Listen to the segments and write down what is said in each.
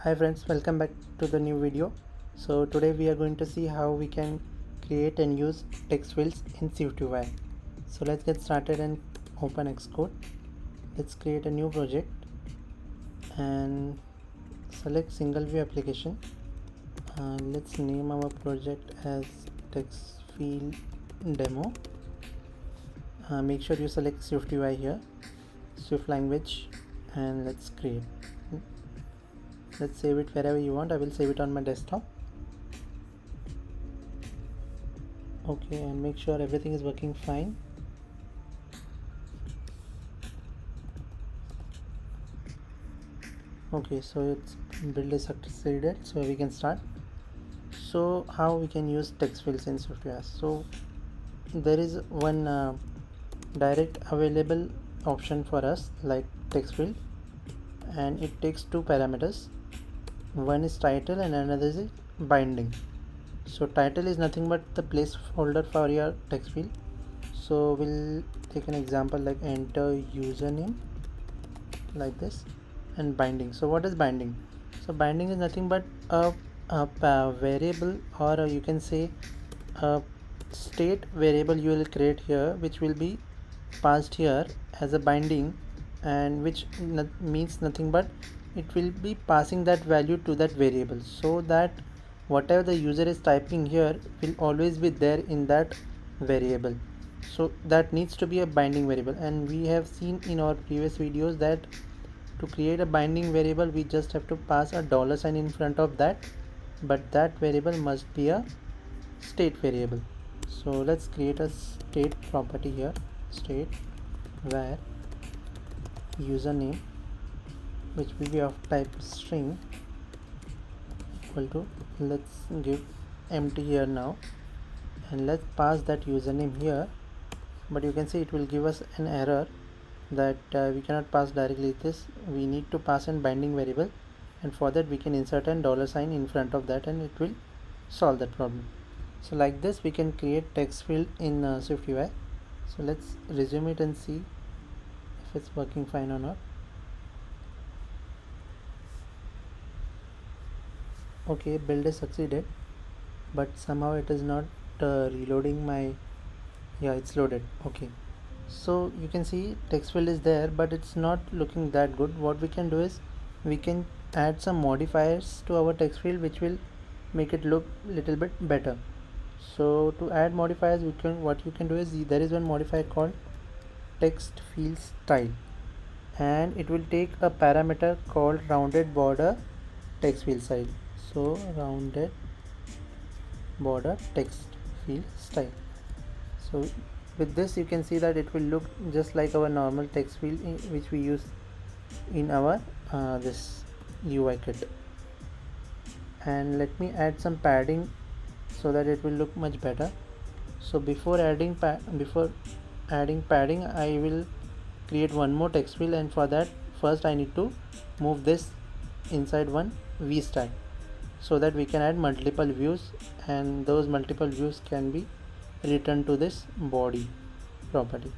Hi friends, welcome back to the new video. So today we are going to see how we can create and use text fields in SwiftUI. So let's get started and open Xcode. Let's create a new project and select single view application. Let's name our project as text field demo. Make sure you select SwiftUI here, Swift language, and let's create. Let's save it wherever you want. I will save it on my desktop. Okay, and make sure everything is working fine. Okay, so it's build is succeeded, so we can start. So how we can use text fields in SwiftUI? So there is one direct available option for us like text field, and it takes two parameters. One is title and another is binding. So title is nothing but the placeholder for your text field. So we'll take an example like enter username like this, and binding. So what is binding? So binding is nothing but a variable, or you can say a state variable you will create here, which will be passed here as a binding, and which means nothing but it will be passing that value to that variable, so that whatever the user is typing here will always be there in that variable. So that needs to be a binding variable, and we have seen in our previous videos that to create a binding variable we just have to pass a dollar sign in front of that, but that variable must be a state variable. So let's create a state property here, state where username, which will be of type string, equal to, let's give empty here now, and let's pass that username here. But you can see it will give us an error that we cannot pass directly this, we need to pass in binding variable, and for that we can insert a dollar sign in front of that and it will solve that problem. So like this we can create text field in SwiftUI. So let's resume it and see if it's working fine or not. Okay, build is succeeded, but somehow it is not reloading my, yeah, it's loaded. Okay, so you can see text field is there, but it's not looking that good. What we can do is we can add some modifiers to our text field which will make it look little bit better. So to add modifiers, we can, what you can do is, there is one modifier called text field style, and it will take a parameter called rounded border text field style. So rounded border text field style. So with this you can see that it will look just like our normal text field which we use in our this UI kit. And let me add some padding so that it will look much better. So before adding padding, I will create one more text field, and for that first I need to move this inside one V stack, so that we can add multiple views, and those multiple views can be returned to this body property.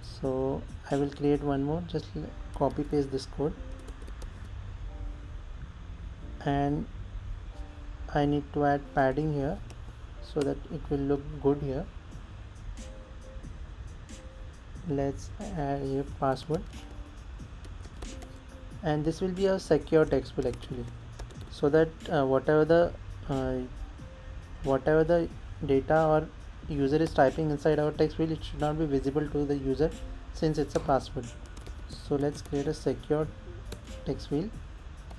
So I will create one more, just copy paste this code, and I need to add padding here so that it will look good here. Let's add a password, and this will be a secure text field actually, so that uh, whatever the data or user is typing inside our text field, it should not be visible to the user since it's a password. So let's create a secure text field,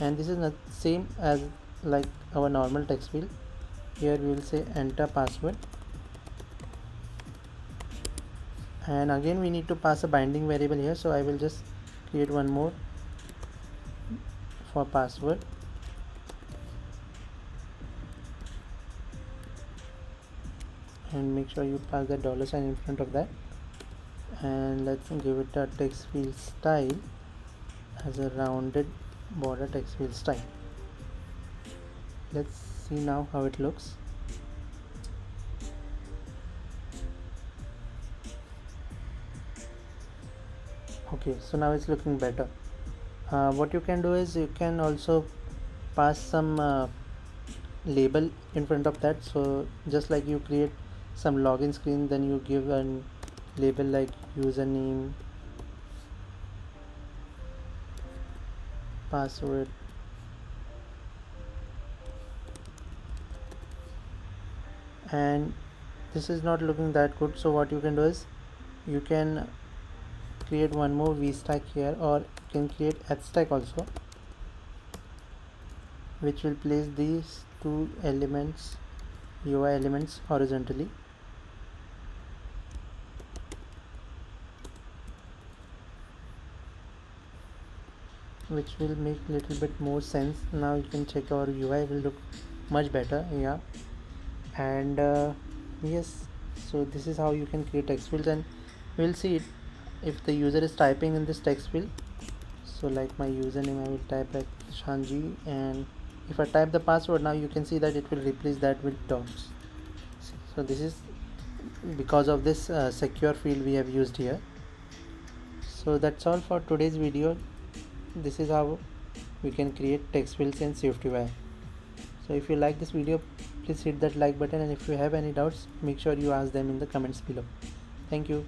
and this is not same as like our normal text field. Here we will say enter password, and again we need to pass a binding variable here, so I will just create one more for password, and make sure you pass the dollar sign in front of that, and let's give it a text field style as a rounded border text field style. Let's see now how it looks. Okay, so now it's looking better. What you can do is you can also pass some label in front of that. So just like you create some login screen, then you give a label like username, password, and this is not looking that good. So what you can do is you can create one more vstack here, or you can create hstack also, which will place these two elements, UI elements, horizontally. Which will make little bit more sense. Now you can check our UI will look much better. Yeah, and yes, so this is how you can create text fields, and we'll see it if the user is typing in this text field. So like my username, I will type like Shanji, and if I type the password, now you can see that it will replace that with dots. So this is because of this secure field we have used here. So that's all for today's video. This is how we can create text fields in SwiftUI. So if you like this video, please hit that like button, and if you have any doubts, make sure you ask them in the comments below. Thank you.